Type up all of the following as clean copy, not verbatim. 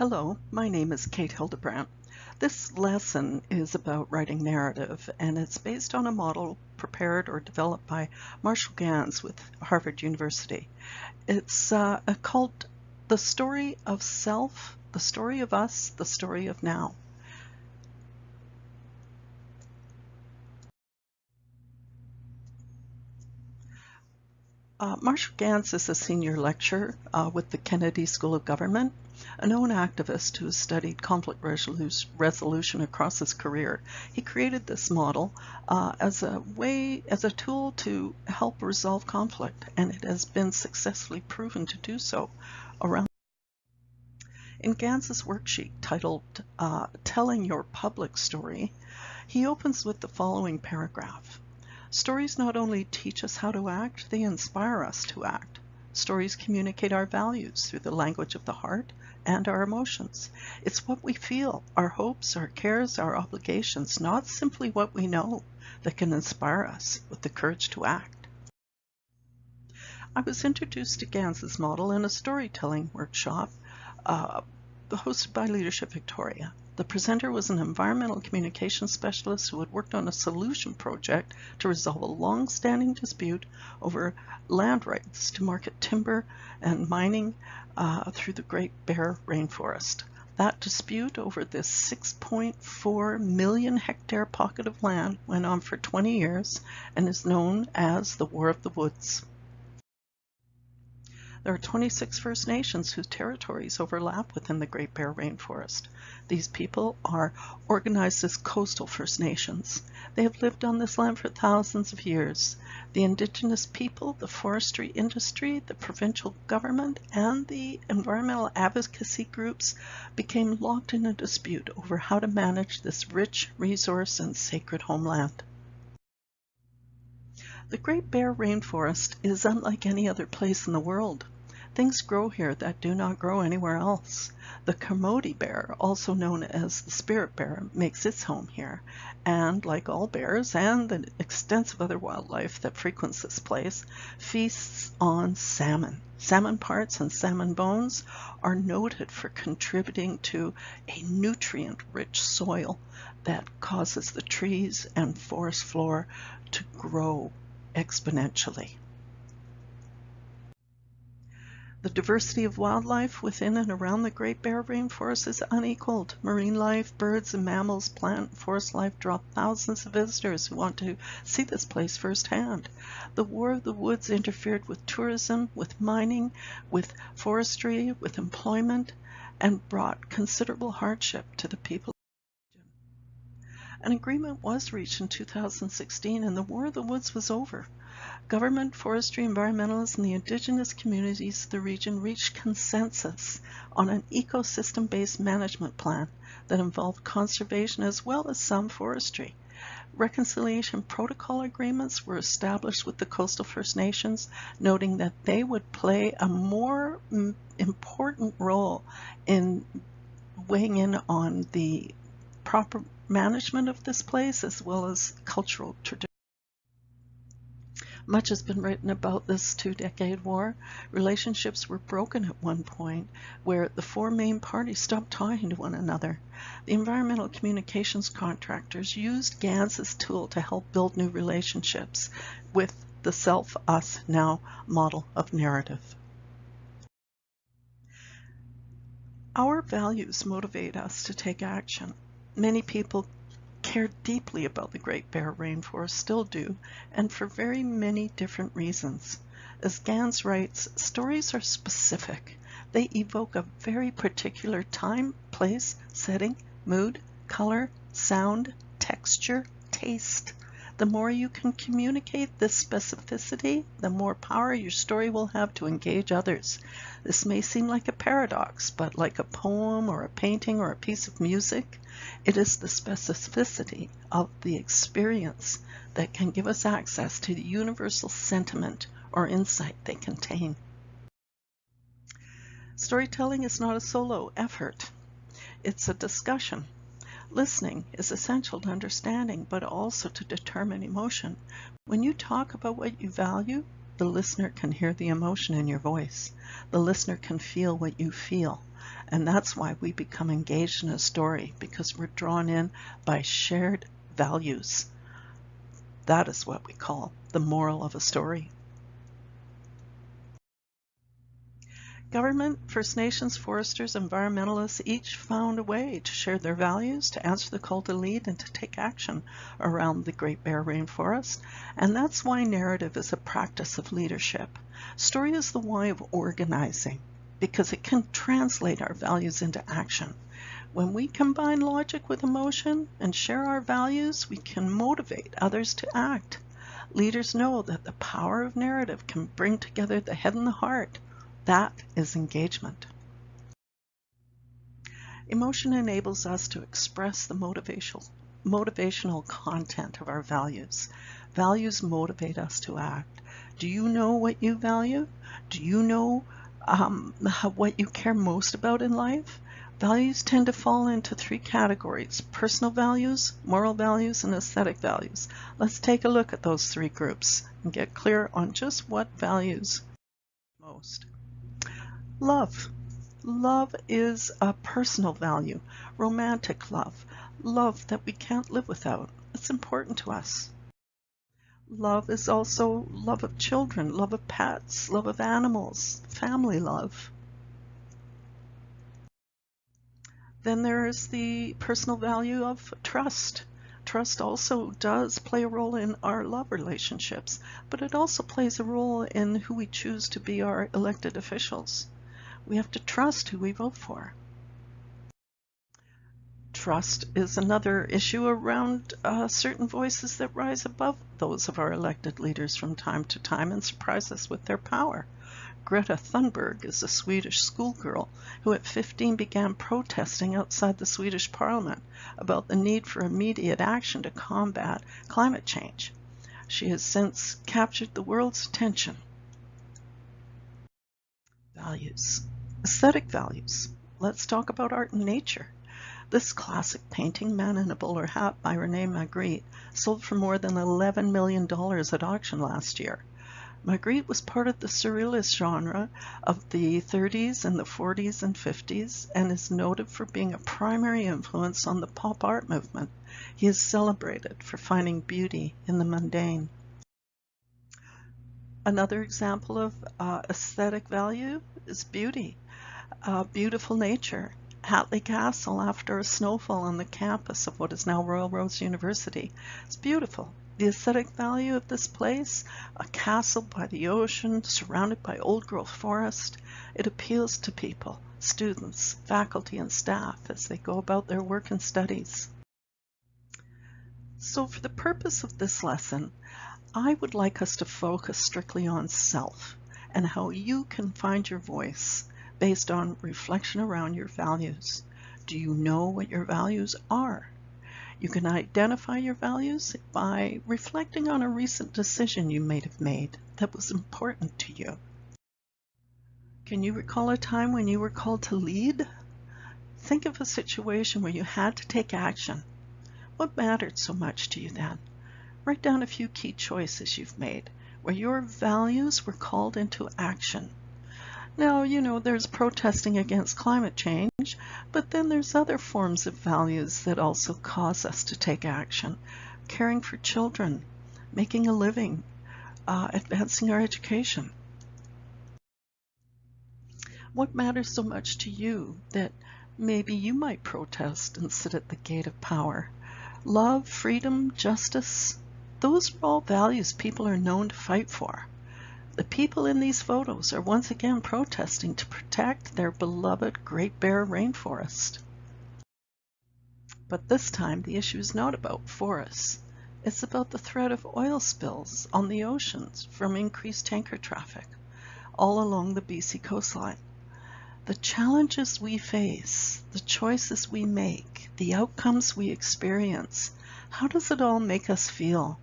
Hello, my name is Kate Hildebrandt. This lesson is about writing narrative, and it's based on a model prepared or developed by Marshall Ganz with Harvard University. It's called The Story of Self, The Story of Us, The Story of Now. Marshall Ganz is a senior lecturer with the Kennedy School of Government, a known activist who has studied conflict resolution across his career. He created this model as a tool to help resolve conflict, and it has been successfully proven to do so around. In Ganz's worksheet titled Telling Your Public Story, he opens with the following paragraph. Stories not only teach us how to act, they inspire us to act. Stories communicate our values through the language of the heart and our emotions. It's what we feel, our hopes, our cares, our obligations, not simply what we know, that can inspire us with the courage to act. I was introduced to Ganz's model in a storytelling workshop hosted by Leadership Victoria. The presenter was an environmental communications specialist who had worked on a solution project to resolve a long-standing dispute over land rights to market timber and mining through the Great Bear Rainforest. That dispute over this 6.4 million hectare pocket of land went on for 20 years and is known as the War of the Woods. There are 26 First Nations whose territories overlap within the Great Bear Rainforest. These people are organized as coastal First Nations. They have lived on this land for thousands of years. The Indigenous people, the forestry industry, the provincial government, and the environmental advocacy groups became locked in a dispute over how to manage this rich resource and sacred homeland. The Great Bear Rainforest is unlike any other place in the world. Things grow here that do not grow anywhere else. The Kermode bear, also known as the spirit bear, makes its home here, and like all bears and the extensive other wildlife that frequents this place, feasts on salmon. Salmon parts and salmon bones are noted for contributing to a nutrient-rich soil that causes the trees and forest floor to grow exponentially. The diversity of wildlife within and around the Great Bear Rainforest is unequaled. Marine life, birds and mammals, plant and forest life draw thousands of visitors who want to see this place firsthand. The War of the Woods interfered with tourism, with mining, with forestry, with employment, and brought considerable hardship to the people. An agreement was reached in 2016 and the War of the Woods was over. Government, forestry, environmentalists, and the indigenous communities of the region reached consensus on an ecosystem-based management plan that involved conservation as well as some forestry. Reconciliation protocol agreements were established with the coastal First Nations, noting that they would play a more important role in weighing in on the proper management of this place as well as cultural tradition. Much has been written about this two-decade war. Relationships were broken at one point where the four main parties stopped talking to one another. The environmental communications contractors used Ganz's tool to help build new relationships with the Self, Us, Now model of narrative. Our values motivate us to take action. Many people care deeply about the Great Bear Rainforest, still do, and for very many different reasons. As Ganz writes, stories are specific. They evoke a very particular time, place, setting, mood, color, sound, texture, taste. The more you can communicate this specificity, the more power your story will have to engage others. This may seem like a paradox, but like a poem or a painting or a piece of music, it is the specificity of the experience that can give us access to the universal sentiment or insight they contain. Storytelling is not a solo effort. It's a discussion. Listening is essential to understanding, but also to determine emotion. When you talk about what you value, the listener can hear the emotion in your voice. The listener can feel what you feel. And that's why we become engaged in a story, because we're drawn in by shared values. That is what we call the moral of a story. Government, First Nations, foresters, environmentalists each found a way to share their values, to answer the call to lead, and to take action around the Great Bear Rainforest. And that's why narrative is a practice of leadership. Story is the way of organizing, because it can translate our values into action. When we combine logic with emotion and share our values, we can motivate others to act. Leaders know that the power of narrative can bring together the head and the heart. That is engagement. Emotion enables us to express the motivational content of our values. Values motivate us to act. Do you know what you value? Do you know what you care most about in life? Values tend to fall into three categories: personal values, moral values, and aesthetic values. Let's take a look at those three groups and get clear on just what values most. Love. Love is a personal value. Romantic love. Love that we can't live without. It's important to us. Love is also love of children, love of pets, love of animals, family love. Then there is the personal value of trust. Trust also does play a role in our love relationships, but it also plays a role in who we choose to be our elected officials. We have to trust who we vote for. Trust is another issue around certain voices that rise above those of our elected leaders from time to time and surprise us with their power. Greta Thunberg is a Swedish schoolgirl who at 15 began protesting outside the Swedish parliament about the need for immediate action to combat climate change. She has since captured the world's attention. Values. Aesthetic values. Let's talk about art and nature. This classic painting, Man in a Bowler Hat by Rene Magritte, sold for more than $11 million at auction last year. Magritte was part of the surrealist genre of the 30s and the 40s and 50s and is noted for being a primary influence on the pop art movement. He is celebrated for finding beauty in the mundane. Another example of aesthetic value is beauty. Beautiful nature. Hatley Castle, after a snowfall on the campus of what is now Royal Roads University. It's beautiful. The aesthetic value of this place, a castle by the ocean, surrounded by old-growth forest, it appeals to people, students, faculty, and staff as they go about their work and studies. So for the purpose of this lesson, I would like us to focus strictly on self and how you can find your voice based on reflection around your values. Do you know what your values are? You can identify your values by reflecting on a recent decision you may have made that was important to you. Can you recall a time when you were called to lead? Think of a situation where you had to take action. What mattered so much to you then? Write down a few key choices you've made where your values were called into action. Now, you know, there's protesting against climate change, but then there's other forms of values that also cause us to take action. Caring for children, making a living, advancing our education. What matters so much to you that maybe you might protest and sit at the gate of power? Love, freedom, justice, those are all values people are known to fight for. The people in these photos are once again protesting to protect their beloved Great Bear Rainforest. But this time the issue is not about forests. It's about the threat of oil spills on the oceans from increased tanker traffic all along the BC coastline. The challenges we face, the choices we make, the outcomes we experience, how does it all make us feel?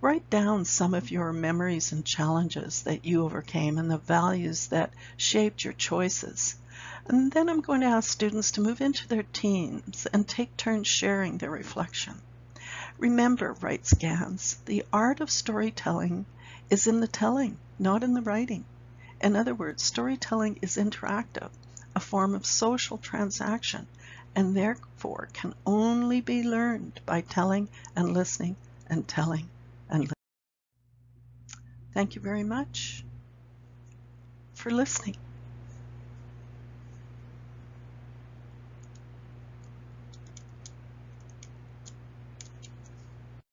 Write down some of your memories and challenges that you overcame and the values that shaped your choices. And then I'm going to ask students to move into their teams and take turns sharing their reflection. Remember, writes Gans, the art of storytelling is in the telling, not in the writing. In other words, storytelling is interactive. a form of social transaction, and therefore can only be learned by telling and listening and telling and listening. Thank you very much for listening.